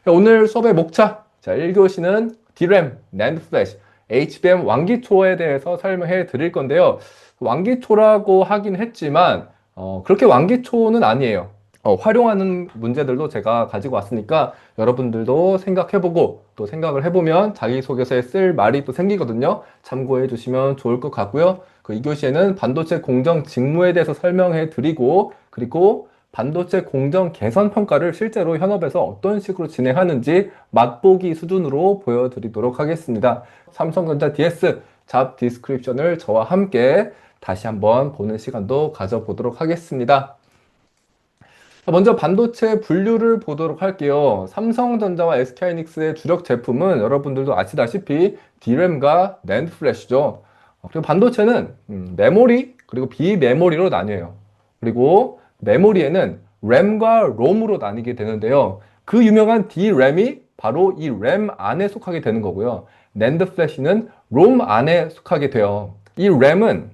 오늘 수업의 목차. 자, 1교시는 DRAM, NAND 플래시, HBM 왕기초에 대해서 설명해 드릴 건데요. 왕기초라고 하긴 했지만, 그렇게 왕기초는 아니에요. 활용하는 문제들도 제가 가지고 왔으니까 여러분들도 생각해보고 또 생각을 해보면 자기소개서에 쓸 말이 또 생기거든요. 참고해 주시면 좋을 것 같고요. 그 2교시에는 반도체 공정 직무에 대해서 설명해 드리고, 그리고 반도체 공정 개선 평가를 실제로 현업에서 어떤 식으로 진행하는지 맛보기 수준으로 보여드리도록 하겠습니다. 삼성전자 DS 잡 디스크립션을 저와 함께 다시 한번 보는 시간도 가져보도록 하겠습니다. 먼저 반도체 분류를 보도록 할게요. 삼성전자와 SK하이닉스의 주력 제품은 여러분들도 아시다시피 DRAM과 NAND 플래시죠. 그리고 반도체는 메모리 그리고 비메모리로 나뉘어요. 그리고 메모리에는 램과 롬으로 나뉘게 되는데요. 그 유명한 DRAM이 바로 이 램 안에 속하게 되는 거고요. NAND 플래시는 롬 안에 속하게 돼요. 이 램은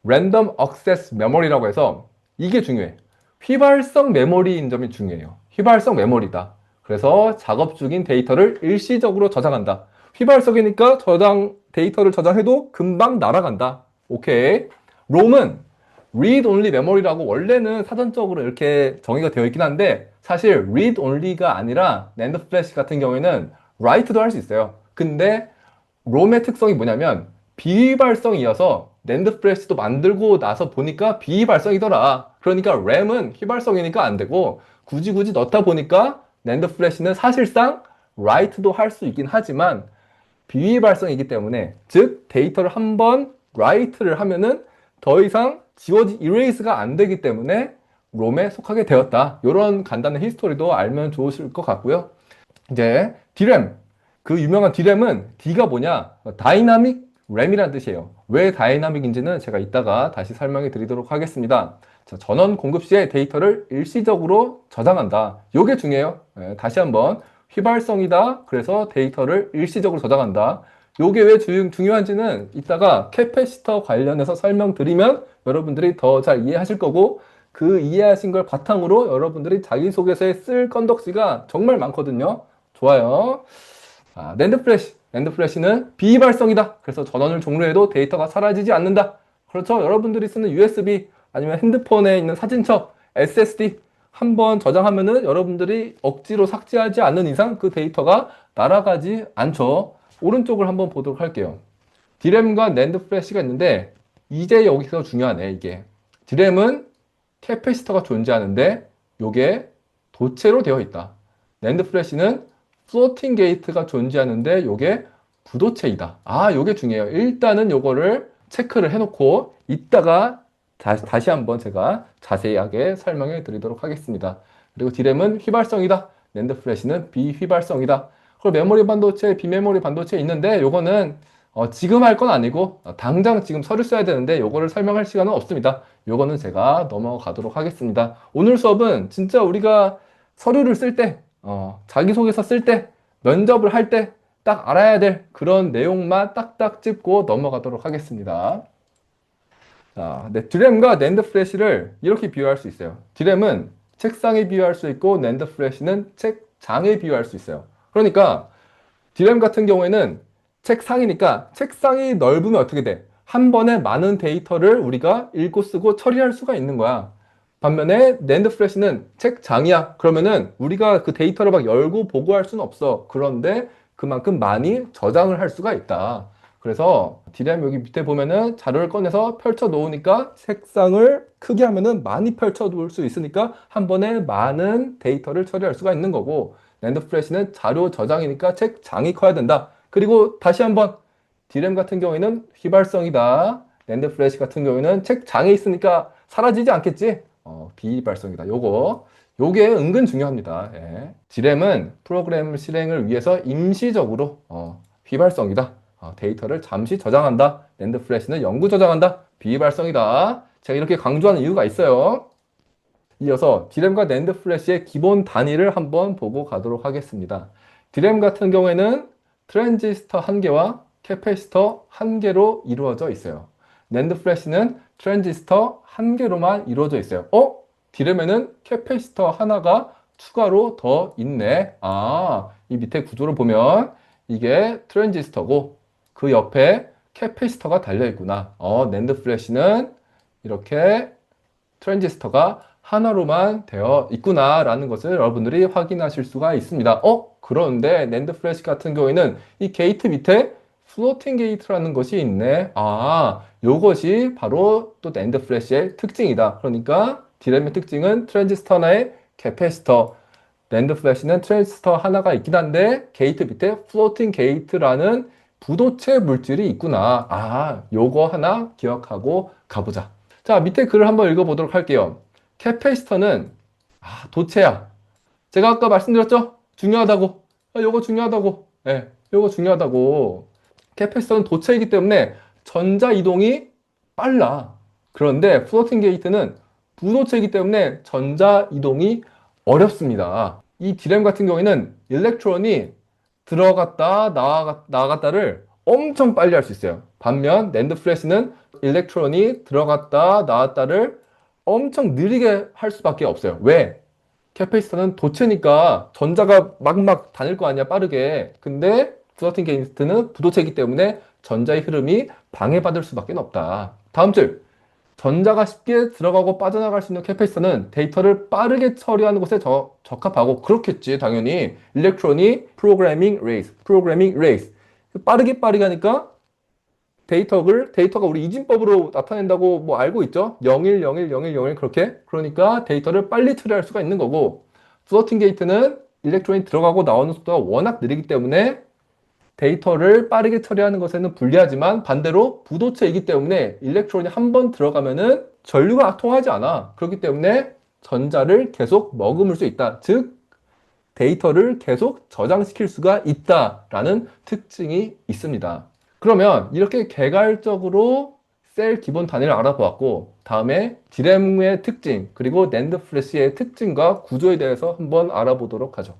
랜덤 액세스 메모리라고 해서 이게 중요해. 휘발성 메모리인 점이 중요해요. 휘발성 메모리다. 그래서 작업 중인 데이터를 일시적으로 저장한다. 휘발성이니까 데이터를 저장해도 금방 날아간다. 오케이. 롬은 read only 메모리라고 원래는 사전적으로 이렇게 정의가 되어 있긴 한데 사실 read only가 아니라 NAND 플래시 같은 경우에는 write도 할 수 있어요. 근데 롬의 특성이 뭐냐면 비휘발성이어서 낸드 플래시도 만들고 나서 보니까 비휘발성이더라. 그러니까 램은 휘발성이니까 안 되고 굳이 넣다 보니까 낸드 플래시는 사실상 write도 할 수 있긴 하지만 비휘발성이기 때문에 즉 데이터를 한번 write를 하면은 더 이상 erase가 안 되기 때문에 롬에 속하게 되었다. 이런 간단한 히스토리도 알면 좋으실 것 같고요. 이제 DRAM 그 유명한 D램은 D가 뭐냐? 다이나믹 램이라는 뜻이에요. 왜 다이나믹인지는 제가 이따가 다시 설명해 드리도록 하겠습니다. 자, 전원 공급 시에 데이터를 일시적으로 저장한다. 이게 중요해요. 다시 한번 휘발성이다. 그래서 데이터를 일시적으로 저장한다. 이게 왜 중요한지는 이따가 캐패시터 관련해서 설명드리면 여러분들이 더 잘 이해하실 거고 그 이해하신 걸 바탕으로 여러분들이 자기소개서에 쓸 건덕지가 정말 많거든요. 좋아요. 낸드 플래시. 낸드 플래시는 비발성이다. 그래서 전원을 종료해도 데이터가 사라지지 않는다. 그렇죠. 여러분들이 쓰는 USB 아니면 핸드폰에 있는 사진첩, SSD 한번 저장하면은 여러분들이 억지로 삭제하지 않는 이상 그 데이터가 날아가지 않죠. 오른쪽을 한번 보도록 할게요. D램과 낸드 플래시가 있는데 이제 여기서 중요하네 이게. D램은 캐패시터가 존재하는데 이게 도체로 되어 있다. 낸드 플래시는 플로팅 게이트가 존재하는데 이게 부도체이다. 요게 중요해요. 일단은 요거를 체크를 해놓고 이따가 다시 한번 제가 자세하게 설명해 드리도록 하겠습니다. 그리고 D램은 휘발성이다. 낸드 플래시는 비휘발성이다. 그리고 메모리 반도체, 비메모리 반도체 있는데 요거는 지금 할 건 아니고 당장 지금 서류 써야 되는데 요거를 설명할 시간은 없습니다. 요거는 제가 넘어가도록 하겠습니다. 오늘 수업은 진짜 우리가 서류를 쓸 때, 자기소개서 쓸 때, 면접을 할 때 딱 알아야 될 그런 내용만 딱딱 짚고 넘어가도록 하겠습니다. 자, 네, 드램과 낸드 플래시를 이렇게 비유할 수 있어요. 드램은 책상에 비유할 수 있고 낸드 플래시는 책장에 비유할 수 있어요. 그러니까 드램 같은 경우에는 책상이니까 책상이 넓으면 어떻게 돼? 한 번에 많은 데이터를 우리가 읽고 쓰고 처리할 수가 있는 거야. 반면에 낸드 플래시는 책장이야. 그러면은 우리가 그 데이터를 막 열고 보고 할 수는 없어. 그런데 그만큼 많이 저장을 할 수가 있다. 그래서 D램 여기 밑에 보면은 자료를 꺼내서 펼쳐 놓으니까 색상을 크게 하면은 많이 펼쳐 놓을 수 있으니까 한 번에 많은 데이터를 처리할 수가 있는 거고 낸드 플래시는 자료 저장이니까 책장이 커야 된다. 그리고 다시 한번 D램 같은 경우에는 휘발성이다. 낸드 플래시 같은 경우에는 책장에 있으니까 사라지지 않겠지? 비발성이다. 요게 은근 중요합니다. 예. D램은 프로그램 실행을 위해서 임시적으로 비발성이다. 데이터를 잠시 저장한다. 낸드 플래시는 영구 저장한다. 비발성이다. 제가 이렇게 강조하는 이유가 있어요. 이어서 D램과 낸드 플래시의 기본 단위를 한번 보고 가도록 하겠습니다. D램 같은 경우에는 트랜지스터 1개와 캐패시터 1개로 이루어져 있어요. 낸드 플래시는 트랜지스터 1개로만 이루어져 있어요. D램에는 캐패시터 하나가 추가로 더 있네. 아, 이 밑에 구조를 보면 이게 트랜지스터고 그 옆에 캐패시터가 달려 있구나. 낸드 플래시는 이렇게 트랜지스터가 하나로만 되어 있구나라는 것을 여러분들이 확인하실 수가 있습니다. 그런데 낸드 플래시 같은 경우에는 이 게이트 밑에 플로팅 게이트라는 것이 있네. 아, 요것이 바로 또 낸드 플래시의 특징이다. 그러니까 디램의 특징은 트랜지스터 하나에 캐패시터, 낸드 플래시는 트랜지스터 하나가 있긴 한데 게이트 밑에 플로팅 게이트라는 부도체 물질이 있구나. 아, 요거 하나 기억하고 가보자. 자, 밑에 글을 한번 읽어보도록 할게요. 캐패시터는 도체야. 제가 아까 말씀드렸죠? 중요하다고. 요거 중요하다고. 네, 요거 중요하다고. 캐패시터는 도체이기 때문에 전자 이동이 빨라. 그런데 플로팅 게이트는 부도체이기 때문에 전자 이동이 어렵습니다. 이 디램 같은 경우에는 일렉트론이 들어갔다 나갔다를 엄청 빨리 할 수 있어요. 반면 낸드 플래시는 일렉트론이 들어갔다 나왔다를 엄청 느리게 할 수밖에 없어요. 왜? 캐패시터는 도체니까 전자가 막 다닐 거 아니야, 빠르게. 근데 플로팅 게이트는 부도체이기 때문에 전자의 흐름이 방해받을 수밖에 없다. 다음 줄. 전자가 쉽게 들어가고 빠져나갈 수 있는 캐패시터는 데이터를 빠르게 처리하는 것에 적합하고, 그렇겠지, 당연히. 일렉트론이 프로그래밍 레이스. 빠르게 하니까 데이터가 우리 이진법으로 나타낸다고 뭐 알고 있죠? 01, 01, 01, 01 그렇게. 그러니까 데이터를 빨리 처리할 수가 있는 거고, 플로팅 게이트는 일렉트론이 들어가고 나오는 속도가 워낙 느리기 때문에 데이터를 빠르게 처리하는 것에는 불리하지만, 반대로 부도체이기 때문에 일렉트론이 한 번 들어가면은 전류가 통하지 않아. 그렇기 때문에 전자를 계속 머금을 수 있다. 즉, 데이터를 계속 저장시킬 수가 있다라는 특징이 있습니다. 그러면 이렇게 개괄적으로 셀 기본 단위를 알아보았고, 다음에 디램의 특징, 그리고 낸드 플래시의 특징과 구조에 대해서 한번 알아보도록 하죠.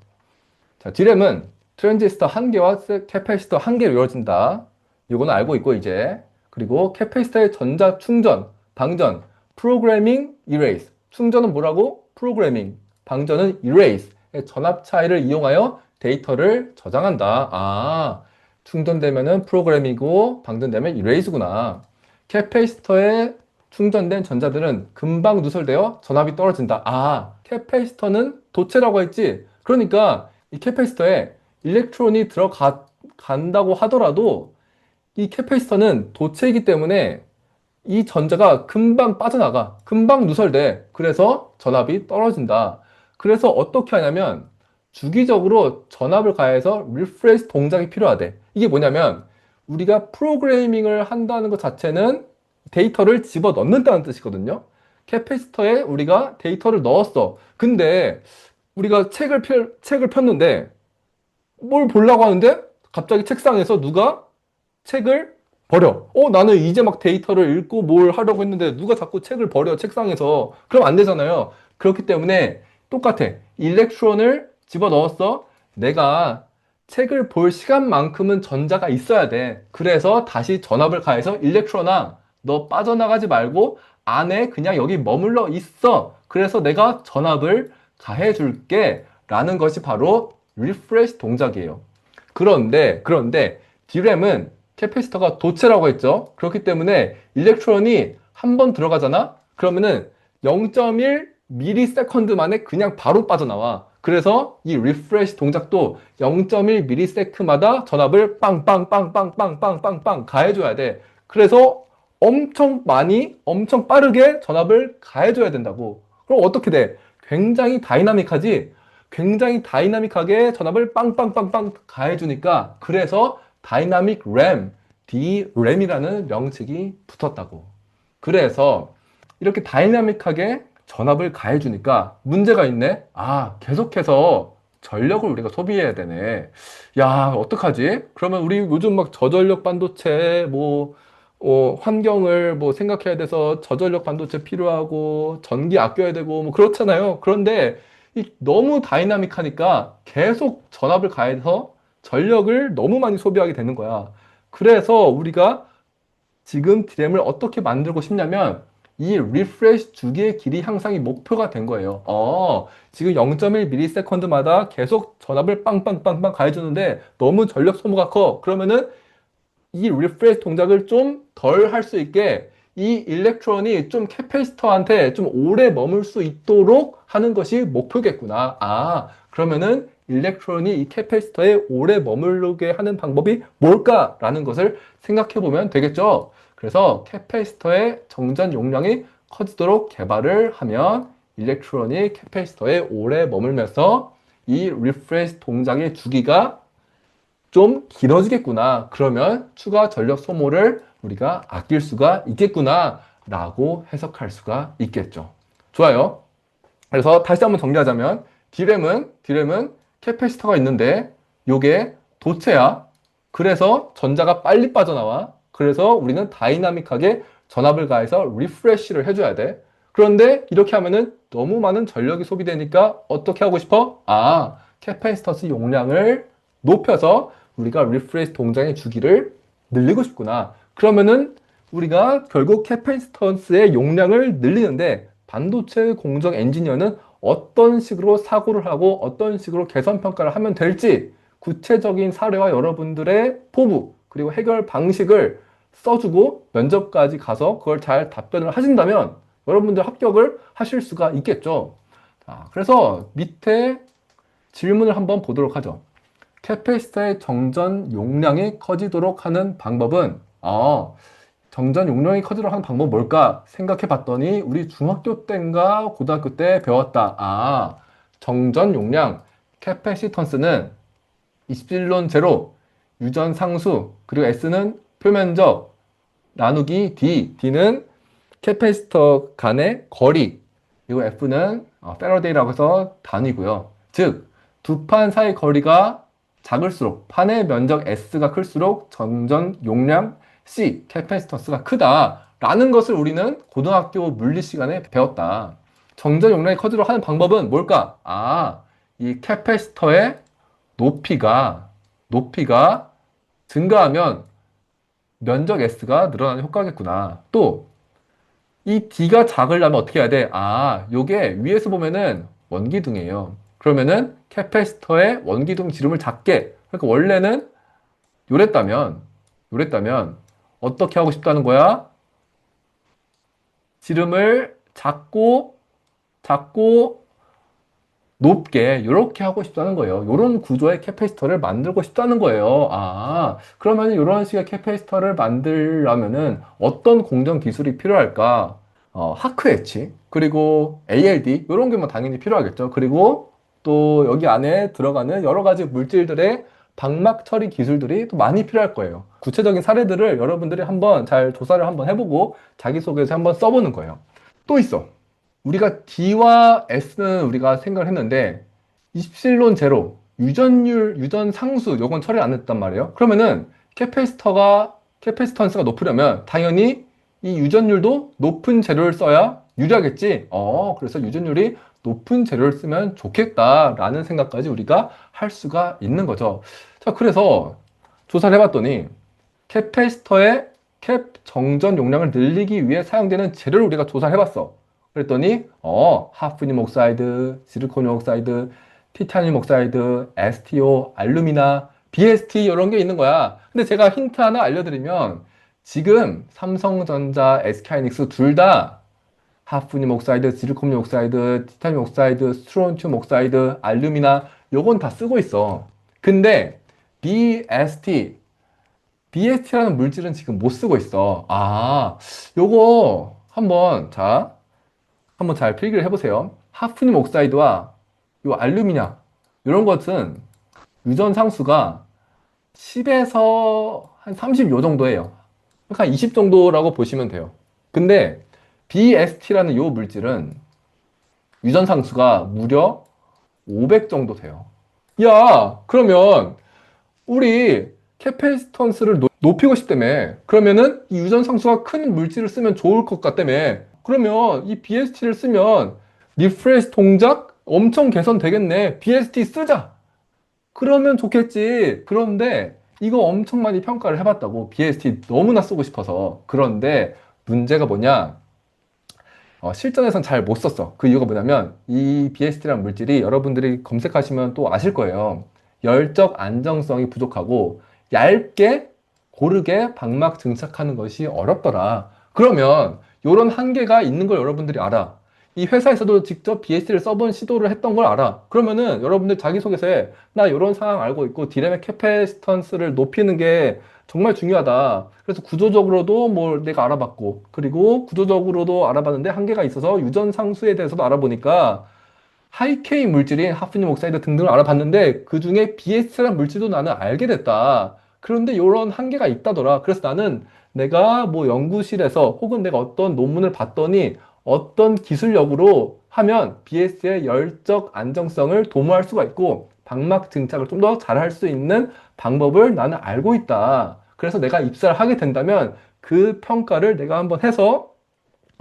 자, 디램은 트랜지스터 한 개와 캐패시터 한 개로 이루어진다. 이거는 알고 있고, 이제. 그리고 캐패시터의 전자 충전, 방전, 프로그래밍, 이레이스. 충전은 뭐라고? 프로그래밍. 방전은 이레이스. 전압 차이를 이용하여 데이터를 저장한다. 아, 충전되면은 프로그램이고 방전되면 이레이스구나. 캐패시터에 충전된 전자들은 금방 누설되어 전압이 떨어진다. 아, 캐패시터는 도체라고 했지? 그러니까 이 캐패시터에 일렉트론이 들어간다고 하더라도 이 캐패시터는 도체이기 때문에 이 전자가 금방 빠져나가. 금방 누설돼. 그래서 전압이 떨어진다. 그래서 어떻게 하냐면 주기적으로 전압을 가해서 리프레시 동작이 필요하대. 이게 뭐냐면 우리가 프로그래밍을 한다는 것 자체는 데이터를 집어 넣는다는 뜻이거든요. 캐패시터에 우리가 데이터를 넣었어. 근데 우리가 책을 폈는데 뭘 보려고 하는데 갑자기 책상에서 누가 책을 버려. 나는 이제 막 데이터를 읽고 뭘 하려고 했는데 누가 자꾸 책을 버려, 책상에서. 그럼 안 되잖아요. 그렇기 때문에 똑같아. 일렉트론을 집어넣었어. 내가 책을 볼 시간만큼은 전자가 있어야 돼. 그래서 다시 전압을 가해서 일렉트론아, 너 빠져나가지 말고 안에 그냥 여기 머물러 있어. 그래서 내가 전압을 가해줄게. 라는 것이 바로 리프레시 동작이에요. 그런데 디램은 캐패시터가 도체라고 했죠. 그렇기 때문에 일렉트론이 한 번 들어가잖아? 그러면은 0.1 미리세컨드 만에 그냥 바로 빠져나와. 그래서 이 리프레시 동작도 0.1 미리세컨드마다 전압을 빵빵빵빵빵빵빵빵 가해줘야 돼. 그래서 엄청 빠르게 전압을 가해줘야 된다고. 그럼 어떻게 돼? 굉장히 다이나믹하지? 굉장히 다이나믹하게 전압을 빵빵빵빵 가해주니까, 그래서 다이나믹 램, D램이라는 명칭이 붙었다고. 그래서 이렇게 다이나믹하게 전압을 가해주니까 문제가 있네. 계속해서 전력을 우리가 소비해야 되네. 야, 어떡하지? 그러면 우리 요즘 막 저전력 반도체 환경을 생각해야 돼서 저전력 반도체 필요하고 전기 아껴야 되고 그렇잖아요. 그런데 너무 다이나믹하니까 계속 전압을 가해서 전력을 너무 많이 소비하게 되는 거야. 그래서 우리가 지금 디램을 어떻게 만들고 싶냐면 이 리프레시 주기의 길이 향상이 목표가 된 거예요. 지금 0.1ms마다 계속 전압을 빵빵빵빵 가해주는데 너무 전력 소모가 커. 그러면은 이 리프레시 동작을 좀 덜 할 수 있게 이 일렉트론이 좀 캐패시터한테 좀 오래 머물 수 있도록 하는 것이 목표겠구나. 그러면은 일렉트론이 이 캐패시터에 오래 머무르게 하는 방법이 뭘까라는 것을 생각해 보면 되겠죠. 그래서 캐패시터의 정전 용량이 커지도록 개발을 하면 일렉트론이 캐패시터에 오래 머물면서 이 리프레시 동작의 주기가 좀 길어지겠구나. 그러면 추가 전력 소모를 우리가 아낄 수가 있겠구나 라고 해석할 수가 있겠죠. 좋아요. 그래서 다시 한번 정리하자면 D램은 캐패시터가 있는데 요게 도체야. 그래서 전자가 빨리 빠져나와. 그래서 우리는 다이나믹하게 전압을 가해서 리프레시를 해줘야 돼. 그런데 이렇게 하면은 너무 많은 전력이 소비되니까 어떻게 하고 싶어? 캐패시터스 용량을 높여서 우리가 리프레시 동작의 주기를 늘리고 싶구나. 그러면은 우리가 결국 캐패시턴스의 용량을 늘리는데 반도체 공정 엔지니어는 어떤 식으로 사고를 하고 어떤 식으로 개선 평가를 하면 될지 구체적인 사례와 여러분들의 포부 그리고 해결 방식을 써주고 면접까지 가서 그걸 잘 답변을 하신다면 여러분들 합격을 하실 수가 있겠죠. 그래서 밑에 질문을 한번 보도록 하죠. 캐패시터의 정전 용량이 커지도록 하는 방법은 정전 용량이 커지도록 하는 방법은 뭘까 생각해 봤더니 우리 중학교 때인가 고등학교 때 배웠다. 정전 용량 캐패시턴스는 이프실론 제로 유전 상수 그리고 S는 표면적 나누기 D는 캐패시터 간의 거리 그리고 F는 패러데이라고 해서 단위고요. 즉 두 판 사이 거리가 작을수록 판의 면적 S가 클수록 정전 용량 C, 캐패시턴스가 크다라는 것을 우리는 고등학교 물리 시간에 배웠다. 정전 용량이 커지도록 하는 방법은 뭘까? 이 캐패시터의 높이가 증가하면 면적 S가 늘어나는 효과겠구나. 또 이 D가 작으려면 어떻게 해야 돼? 요게 위에서 보면은 원기둥이에요. 그러면은 캐패시터의 원기둥 지름을 작게 그러니까 원래는 요랬다면 어떻게 하고 싶다는 거야? 지름을 작고 높게 이렇게 하고 싶다는 거예요. 이런 구조의 캐패시터를 만들고 싶다는 거예요. 그러면 이런 식의 캐패시터를 만들려면은 어떤 공정 기술이 필요할까? 하크 엣지 그리고 ALD 이런 게 뭐 당연히 필요하겠죠. 그리고 또 여기 안에 들어가는 여러 가지 물질들의 방막 처리 기술들이 또 많이 필요할 거예요. 구체적인 사례들을 여러분들이 한번 잘 조사를 한번 해보고 자기소개서 한번 써보는 거예요. 또 있어. 우리가 D와 S는 우리가 생각을 했는데 이프실론 제로 유전율, 유전 상수 요건 처리 안 했단 말이에요. 그러면은 캐패시턴스가 높으려면 당연히 이 유전율도 높은 재료를 써야 유리하겠지. 그래서 유전율이 높은 재료를 쓰면 좋겠다라는 생각까지 우리가 할 수가 있는 거죠. 자, 그래서 조사를 해봤더니 캐패시터의 캡 정전 용량을 늘리기 위해 사용되는 재료를 우리가 조사를 해봤어. 그랬더니 하프늄 옥사이드, 지르코늄 옥사이드, 티타늄 옥사이드, STO, 알루미나, BST 이런 게 있는 거야. 근데 제가 힌트 하나 알려드리면 지금 삼성전자, SK하이닉스 둘 다 하프늄 옥사이드, 지르코늄 옥사이드, 티타늄 옥사이드, 스트론튬 옥사이드, 알루미나 요건 다 쓰고 있어. 근데 BST라는 물질은 지금 못 쓰고 있어. 요거 한번 잘 필기를 해보세요. 하프늄 옥사이드와 요 알루미늄 이런 것은 유전 상수가 10에서 한 30 요 정도예요. 그러니까 한 20 정도라고 보시면 돼요. 근데 BST라는 요 물질은 유전 상수가 무려 500 정도 돼요. 야, 그러면 우리 캐패시턴스를 높이고 싶다며. 그러면은 이 유전 상수가 큰 물질을 쓰면 좋을 것 같다며. 그러면 이 BST를 쓰면 리프레시 동작 엄청 개선되겠네. BST 쓰자. 그러면 좋겠지. 그런데 이거 엄청 많이 평가를 해봤다고. BST 너무나 쓰고 싶어서. 그런데 문제가 뭐냐? 실전에선 잘 못 썼어. 그 이유가 뭐냐면 이 BST라는 물질이 여러분들이 검색하시면 또 아실 거예요. 열적 안정성이 부족하고 얇게 고르게 방막 증착하는 것이 어렵더라. 그러면 이런 한계가 있는 걸 여러분들이 알아. 이 회사에서도 직접 BST를 써본 시도를 했던 걸 알아. 그러면은 여러분들 자기소개서에 나 이런 상황 알고 있고 디램의 캐패시턴스를 높이는 게 정말 중요하다. 그래서 구조적으로도 뭘 내가 알아봤고, 그리고 구조적으로도 알아봤는데 한계가 있어서 유전 상수에 대해서도 알아보니까 하이케이 물질인 하프니um 옥사이드 등등을 알아봤는데 그 중에 BS라는 물질도 나는 알게 됐다. 그런데 이런 한계가 있다더라. 그래서 나는 내가 뭐 연구실에서 혹은 내가 어떤 논문을 봤더니 어떤 기술력으로 하면 BS의 열적 안정성을 도모할 수가 있고 방막 증착을 좀 더 잘할 수 있는 방법을 나는 알고 있다. 그래서 내가 입사를 하게 된다면 그 평가를 내가 한번 해서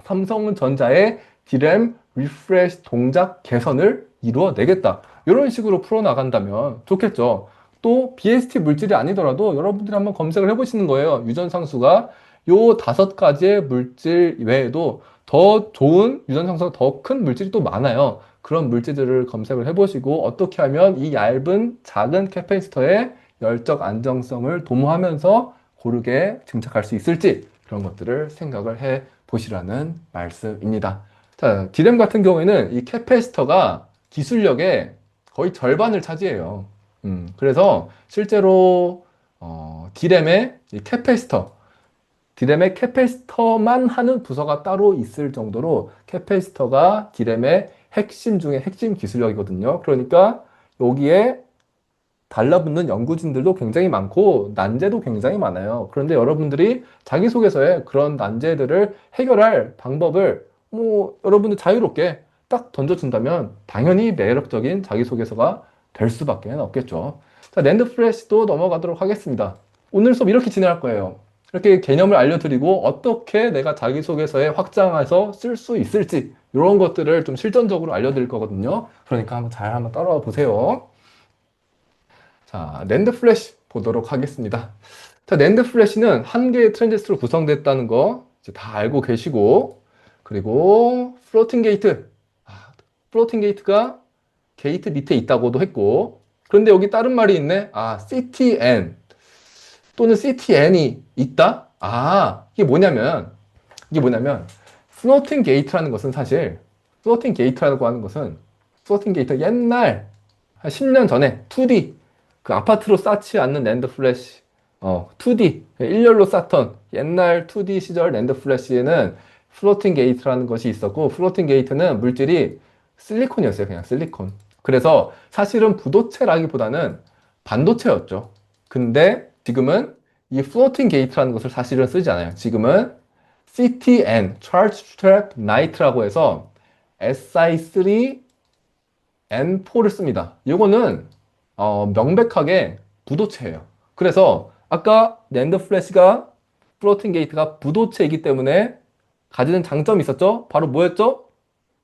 삼성전자의 디램 리프레시 동작 개선을 이루어내겠다. 이런 식으로 풀어나간다면 좋겠죠. 또 BST 물질이 아니더라도 여러분들이 한번 검색을 해보시는 거예요. 유전상수가 요 5가지의 물질 외에도 더 좋은 유전상수가 더 큰 물질이 또 많아요. 그런 물질들을 검색을 해보시고 어떻게 하면 이 얇은 작은 캐패시터의 열적 안정성을 도모하면서 고르게 증착할 수 있을지 그런 것들을 생각을 해 보시라는 말씀입니다. 자, 디램 같은 경우에는 이 캐패시터가 기술력의 거의 절반을 차지해요. 그래서 실제로 디램의 이 디램의 캐패시터만 하는 부서가 따로 있을 정도로 캐패시터가 디램의 핵심 중에 핵심 기술력이거든요. 그러니까 여기에 달라붙는 연구진들도 굉장히 많고 난제도 굉장히 많아요. 그런데 여러분들이 자기소개서에 그런 난제들을 해결할 방법을 뭐 여러분들 자유롭게 딱 던져준다면 당연히 매력적인 자기소개서가 될 수밖에 없겠죠. 자, 낸드 플래시도 넘어가도록 하겠습니다. 오늘 수업 이렇게 진행할 거예요. 이렇게 개념을 알려드리고 어떻게 내가 자기소개서에 확장해서 쓸 수 있을지 이런 것들을 좀 실전적으로 알려드릴 거거든요. 그러니까 한번 따라와 보세요. 자, 낸드 플래시 보도록 하겠습니다. 자, 낸드 플래시는 한 개의 트랜지스터로 구성됐다는 거 이제 다 알고 계시고, 그리고 플로팅 게이트. 플로팅 게이트가 게이트 밑에 있다고도 했고, 그런데 여기 다른 말이 있네. CTN 또는 CTN이 있다? 이게 뭐냐면, 플로팅 게이트라는 것은 사실, 플로팅 게이트라고 하는 것은, 플로팅 게이트 옛날, 한 10년 전에 2D, 그 아파트로 쌓지 않는 낸드 플래시, 2D, 일렬로 쌓던 옛날 2D 시절 낸드 플래시에는 플로팅 게이트라는 것이 있었고, 플로팅 게이트는 물질이 실리콘이었어요. 그냥 실리콘. 그래서 사실은 부도체라기보다는 반도체였죠. 근데 지금은 이 플로팅 게이트라는 것을 사실은 쓰지 않아요. 지금은 CTN, Charge Trap Night라고 해서 Si3N4를 씁니다. 이거는 명백하게 부도체예요. 그래서 아까 낸드 플래시가 플로팅 게이트가 부도체이기 때문에 가지는 장점이 있었죠. 바로 뭐였죠?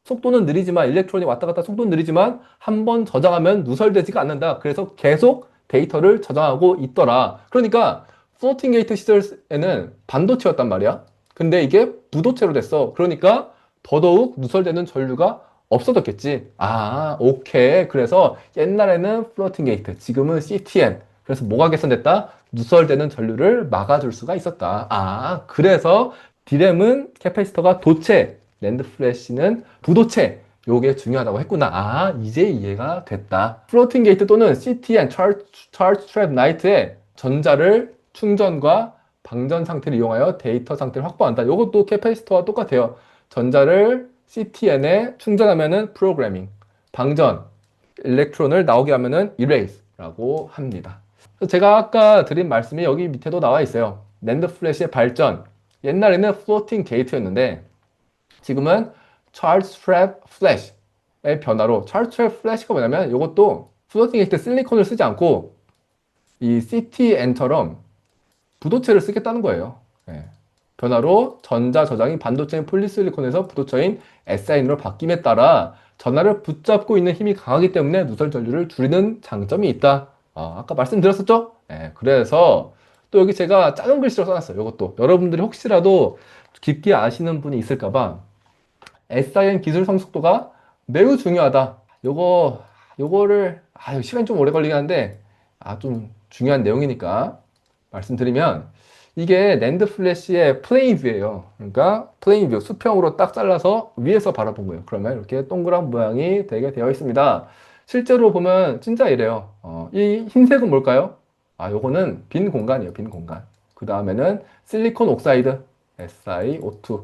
속도는 느리지만 일렉트론이 왔다 갔다 속도는 느리지만 한 번 저장하면 누설되지가 않는다. 그래서 계속 데이터를 저장하고 있더라. 그러니까 플로팅 게이트 시절에는 반도체였단 말이야. 근데 이게 부도체로 됐어. 그러니까 더더욱 누설되는 전류가 없어졌겠지. 오케이. 그래서 옛날에는 플로팅 게이트, 지금은 CTN. 그래서 뭐가 개선됐다? 누설되는 전류를 막아줄 수가 있었다. 그래서 디램은 캐패시터가 도체, 낸드 플래시는 부도체. 요게 중요하다고 했구나. 이제 이해가 됐다. 플로팅 게이트 또는 CTN, Charge Trap Night의 전자를 충전과 방전 상태를 이용하여 데이터 상태를 확보한다. 이것도 캐패시터와 똑같아요. 전자를 CTN에 충전하면은 프로그래밍, 방전, 일렉트론을 나오게 하면은 erase라고 합니다. 제가 아까 드린 말씀이 여기 밑에도 나와 있어요. 낸드 플래시의 발전. 옛날에는 플로팅 게이트였는데 지금은 charge trap flash의 변화로 charge trap flash가 뭐냐면 이것도 플로팅 게이트 실리콘을 쓰지 않고 이 CTN처럼 부도체를 쓰겠다는 거예요. 변화로 전자 저장이 반도체인 폴리실리콘에서 부도처인 Si인으로 바뀜에 따라 전하를 붙잡고 있는 힘이 강하기 때문에 누설 전류를 줄이는 장점이 있다. 아까 말씀드렸었죠? 그래서 또 여기 제가 작은 글씨로 써놨어요. 이것도 여러분들이 혹시라도 깊게 아시는 분이 있을까봐 SIN 기술 성숙도가 매우 중요하다. 요거를, 이거 시간이 좀 오래 걸리긴 한데, 좀 중요한 내용이니까 말씀드리면, 이게 낸드 플래시의 플레인 뷰예요. 그러니까 플레인 뷰, 수평으로 딱 잘라서 위에서 바라본 거예요. 그러면 이렇게 동그란 모양이 되게 되어 있습니다. 실제로 보면 진짜 이래요. 이 흰색은 뭘까요? 요거는 빈 공간이에요. 빈 공간. 그 다음에는 실리콘 옥사이드, SiO2.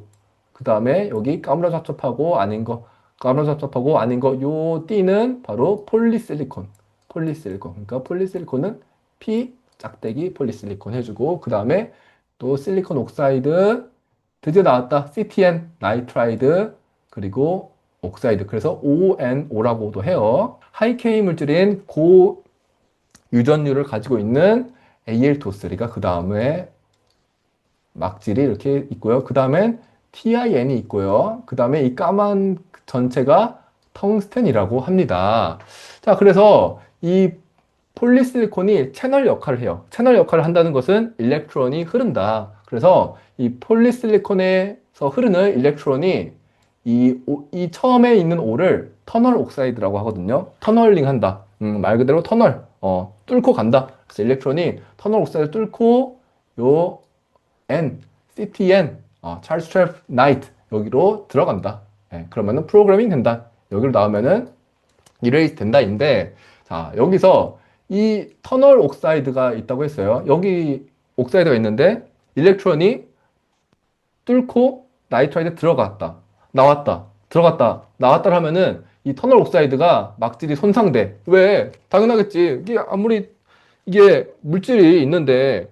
그 다음에 여기 까무라잡잡하고 아닌 거, 까무라잡잡하고 아닌 거, 요 띠는 바로 폴리실리콘. 폴리실리콘. 그러니까 폴리실리콘은 P 짝대기 폴리실리콘 해주고, 그 다음에 또 실리콘 옥사이드, 드디어 나왔다. CTN, 나이트라이드, 그리고 옥사이드. 그래서 ONO라고도 해요. 하이K 물질인 고유전율을 가지고 있는 Al2O3가 그 다음에 막질이 이렇게 있고요. 그 다음엔 TIN이 있고요. 그 다음에 이 까만 전체가 텅스텐이라고 합니다. 자, 그래서 이 폴리실리콘이 채널 역할을 해요. 채널 역할을 한다는 것은 일렉트론이 흐른다. 그래서 이 폴리실리콘에서 흐르는 일렉트론이 이 처음에 있는 O를 터널 옥사이드라고 하거든요. 터널링 한다. 말 그대로 터널, 뚫고 간다. 그래서 일렉트론이 터널 옥사이드 뚫고 요 N, CTN, 찰스 트랩 나이트 여기로 들어간다. 그러면은 프로그래밍 된다. 여기로 나오면은 이레이스 된다인데, 자, 여기서 이 터널 옥사이드가 있다고 했어요. 여기 옥사이드가 있는데 일렉트론이 뚫고 나이트라이드 들어갔다. 나왔다. 들어갔다. 나왔다 하면은 이 터널 옥사이드가 막질이 손상돼. 왜? 당연하겠지. 이게 물질이 있는데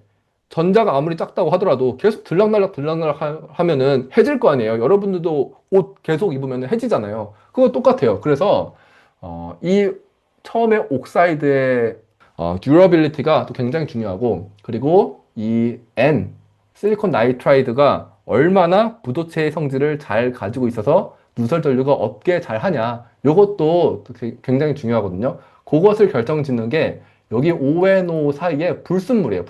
전자가 아무리 작다고 하더라도 계속 들락날락 하면은 해질 거 아니에요. 여러분들도 옷 계속 입으면 해지잖아요. 그거 똑같아요. 그래서 이 처음에 옥사이드의 듀러빌리티가 또 굉장히 중요하고, 그리고 이 N, 실리콘 나이트라이드가 얼마나 부도체의 성질을 잘 가지고 있어서 누설 전류가 없게 잘 하냐, 이것도 굉장히 중요하거든요. 그것을 결정짓는 게 여기 ONO 사이에 불순물이에요.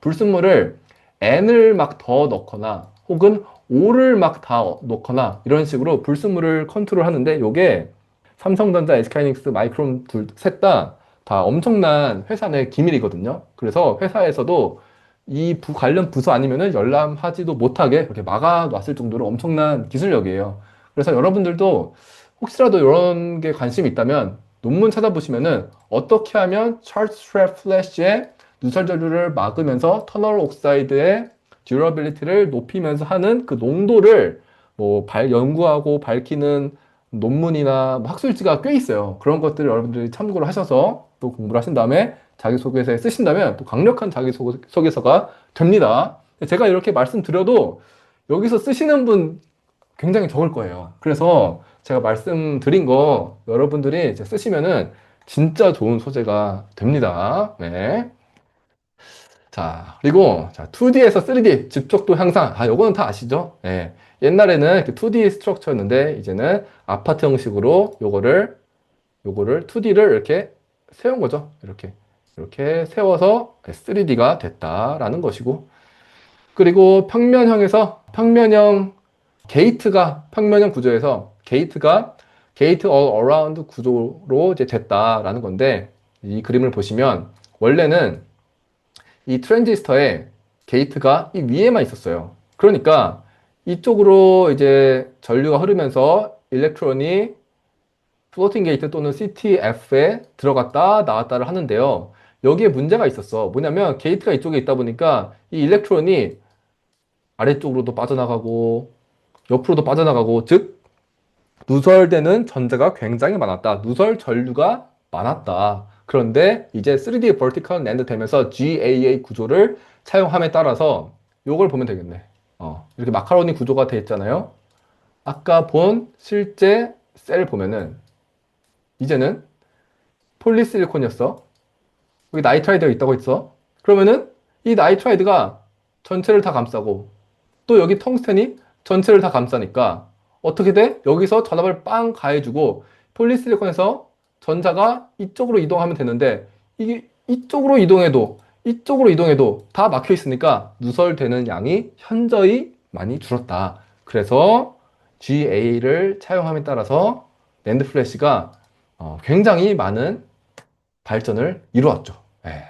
불순물을 N을 막 더 넣거나 혹은 O를 막 다 넣거나 이런 식으로 불순물을 컨트롤 하는데, 요게 삼성전자, SK하이닉스, 마이크론 셋 다 엄청난 회사 내 기밀이거든요. 그래서 회사에서도 이 관련 부서 아니면은 열람하지도 못하게 그렇게 막아놨을 정도로 엄청난 기술력이에요. 그래서 여러분들도 혹시라도 이런 게 관심이 있다면 논문 찾아보시면은 어떻게 하면 찰스 트랩 플래시의 누설 전류를 막으면서 터널 옥사이드의 듀러빌리티를 높이면서 하는 그 농도를 연구하고 밝히는 논문이나 학술지가 꽤 있어요. 그런 것들을 여러분들이 참고를 하셔서 또 공부를 하신 다음에 자기소개서에 쓰신다면 또 강력한 자기소개서가 됩니다. 제가 이렇게 말씀드려도 여기서 쓰시는 분 굉장히 적을 거예요. 그래서 제가 말씀드린 거 여러분들이 이제 쓰시면은 진짜 좋은 소재가 됩니다. 네. 자, 그리고 2D에서 3D 집적도 향상. 요거는 다 아시죠? 네. 옛날에는 2D 스트럭처였는데 이제는 아파트 형식으로 요거를 2D를 이렇게 세운 거죠. 이렇게 세워서 3D가 됐다라는 것이고, 그리고 평면형 평면형 구조에서 게이트 all around 구조로 이제 됐다라는 건데, 이 그림을 보시면 원래는 이 트랜지스터에 게이트가 이 위에만 있었어요. 그러니까 이쪽으로 이제 전류가 흐르면서 일렉트론이 플로팅 게이트 또는 CTF에 들어갔다 나왔다를 하는데요. 여기에 문제가 있었어. 뭐냐면 게이트가 이쪽에 있다 보니까 이 일렉트론이 아래쪽으로도 빠져나가고 옆으로도 빠져나가고, 즉 누설되는 전자가 굉장히 많았다. 누설 전류가 많았다. 그런데 이제 3D Vertical NAND 되면서 GAA 구조를 사용함에 따라서 이걸 보면 되겠네. 이렇게 마카로니 구조가 되어 있잖아요. 아까 본 실제 셀 보면은 이제는 폴리실리콘이었어. 여기 나이트라이드가 있다고 했어. 그러면은 이 나이트라이드가 전체를 다 감싸고 또 여기 텅스텐이 전체를 다 감싸니까 어떻게 돼? 여기서 전압을 빵 가해주고 폴리실리콘에서 전자가 이쪽으로 이동하면 되는데, 이게 이쪽으로 이동해도 다 막혀 있으니까 누설되는 양이 현저히 많이 줄었다. 그래서 GA를 차용함에 따라서 낸드 플래시가 굉장히 많은 발전을 이루었죠. 예.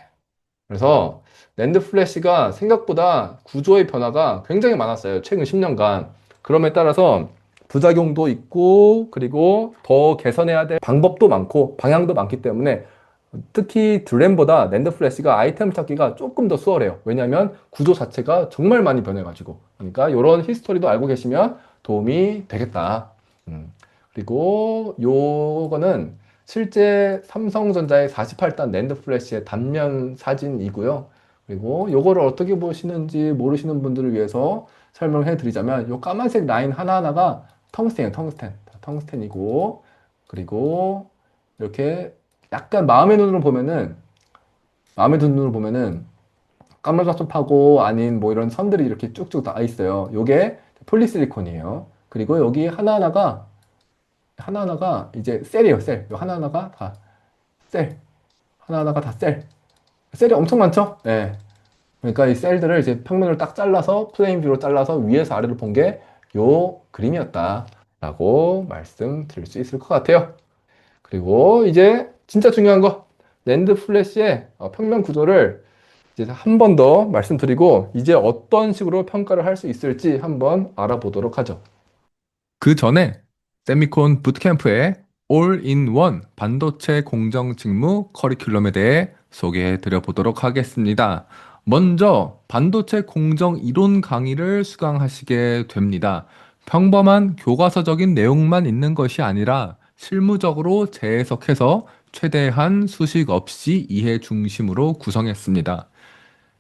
그래서 낸드 플래시가 생각보다 구조의 변화가 굉장히 많았어요. 최근 10년간. 그럼에 따라서 부작용도 있고, 그리고 더 개선해야 될 방법도 많고, 방향도 많기 때문에 특히 드램보다 낸드 플래시가 아이템 찾기가 조금 더 수월해요. 왜냐하면 구조 자체가 정말 많이 변해가지고. 그러니까 이런 히스토리도 알고 계시면 도움이 되겠다. 그리고 요거는 실제 삼성전자의 48단 낸드 플래시의 단면 사진이고요. 그리고 요거를 어떻게 보시는지 모르시는 분들을 위해서 설명해 드리자면 요 까만색 라인 하나하나가 텅스텐이에요. 텅스텐이고, 그리고 이렇게 약간 마음의 눈으로 보면은 까무잡잡하고 아닌 뭐 이런 선들이 이렇게 쭉쭉 나 있어요. 요게 폴리실리콘이에요. 그리고 여기 하나하나가 이제 셀이에요. 셀. 요 하나하나가 다 셀. 하나하나가 다 셀. 셀이 엄청 많죠? 네. 그러니까 이 셀들을 이제 평면을 딱 잘라서 플레인 뷰로 잘라서 위에서 아래로 본 게 요 그림이었다라고 말씀드릴 수 있을 것 같아요. 그리고 이제 진짜 중요한 거 랜드 플래시의 평면 구조를 이제 한 번 더 말씀드리고 이제 어떤 식으로 평가를 할 수 있을지 한번 알아보도록 하죠. 그 전에 세미콘 부트캠프의 All-in-One 반도체 공정 직무 커리큘럼에 대해 소개해 드려 보도록 하겠습니다. 먼저 반도체 공정 이론 강의를 수강하시게 됩니다. 평범한 교과서적인 내용만 있는 것이 아니라 실무적으로 재해석해서 최대한 수식 없이 이해 중심으로 구성했습니다.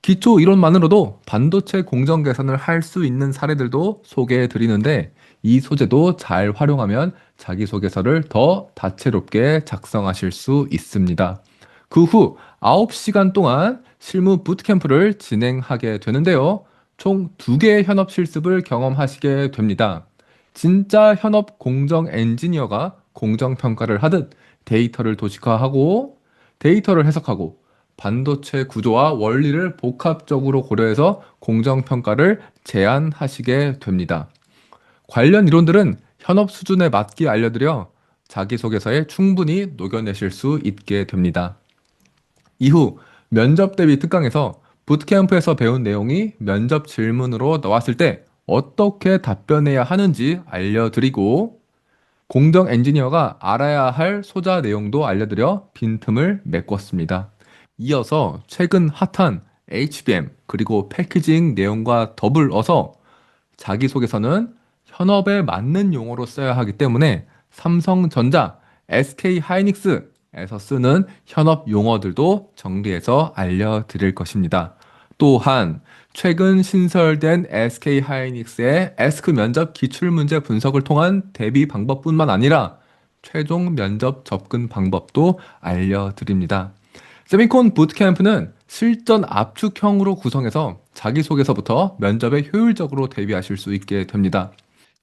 기초 이론만으로도 반도체 공정 개선을 할 수 있는 사례들도 소개해 드리는데 이 소재도 잘 활용하면 자기소개서를 더 다채롭게 작성하실 수 있습니다. 그 후 9시간 동안 실무 부트캠프를 진행하게 되는데요. 총 2개의 현업 실습을 경험하시게 됩니다. 진짜 현업 공정 엔지니어가 공정평가를 하듯 데이터를 도식화하고 데이터를 해석하고 반도체 구조와 원리를 복합적으로 고려해서 공정평가를 제안하시게 됩니다. 관련 이론들은 현업 수준에 맞게 알려드려 자기소개서에 충분히 녹여내실 수 있게 됩니다. 이후 면접 대비 특강에서 부트캠프에서 배운 내용이 면접 질문으로 나왔을 때 어떻게 답변해야 하는지 알려드리고 공정 엔지니어가 알아야 할 소자 내용도 알려드려 빈틈을 메꿨습니다. 이어서 최근 핫한 HBM 그리고 패키징 내용과 더불어서 자기소개서는 현업에 맞는 용어로 써야 하기 때문에 삼성전자, SK하이닉스에서 쓰는 현업 용어들도 정리해서 알려드릴 것입니다. 또한 최근 신설된 SK하이닉스의 에스크 면접 기출문제 분석을 통한 대비 방법뿐만 아니라 최종 면접 접근 방법도 알려드립니다. 세미콘 부트캠프는 실전 압축형으로 구성해서 자기소개서부터 면접에 효율적으로 대비하실 수 있게 됩니다.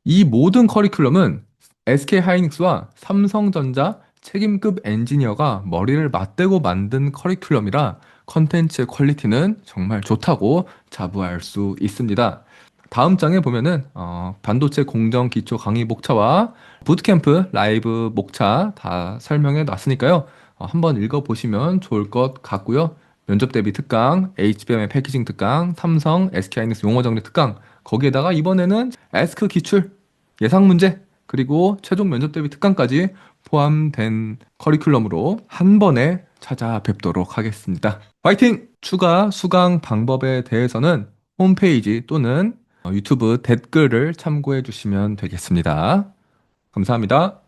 이 모든 커리큘럼은 SK하이닉스와 삼성전자 책임급 엔지니어가 머리를 맞대고 만든 커리큘럼이라 컨텐츠의 퀄리티는 정말 좋다고 자부할 수 있습니다. 다음 장에 보면은 반도체 공정 기초 강의 목차와 부트캠프 라이브 목차 다 설명해 놨으니까요. 한번 읽어보시면 좋을 것 같고요. 면접 대비 특강, HBM의 패키징 특강, 삼성, SK하이닉스 용어 정리 특강, 거기에다가 이번에는 에스크 기출, 예상 문제, 그리고 최종 면접 대비 특강까지 포함된 커리큘럼으로 한 번에 찾아뵙도록 하겠습니다. 화이팅! 추가 수강 방법에 대해서는 홈페이지 또는 유튜브 댓글을 참고해 주시면 되겠습니다. 감사합니다.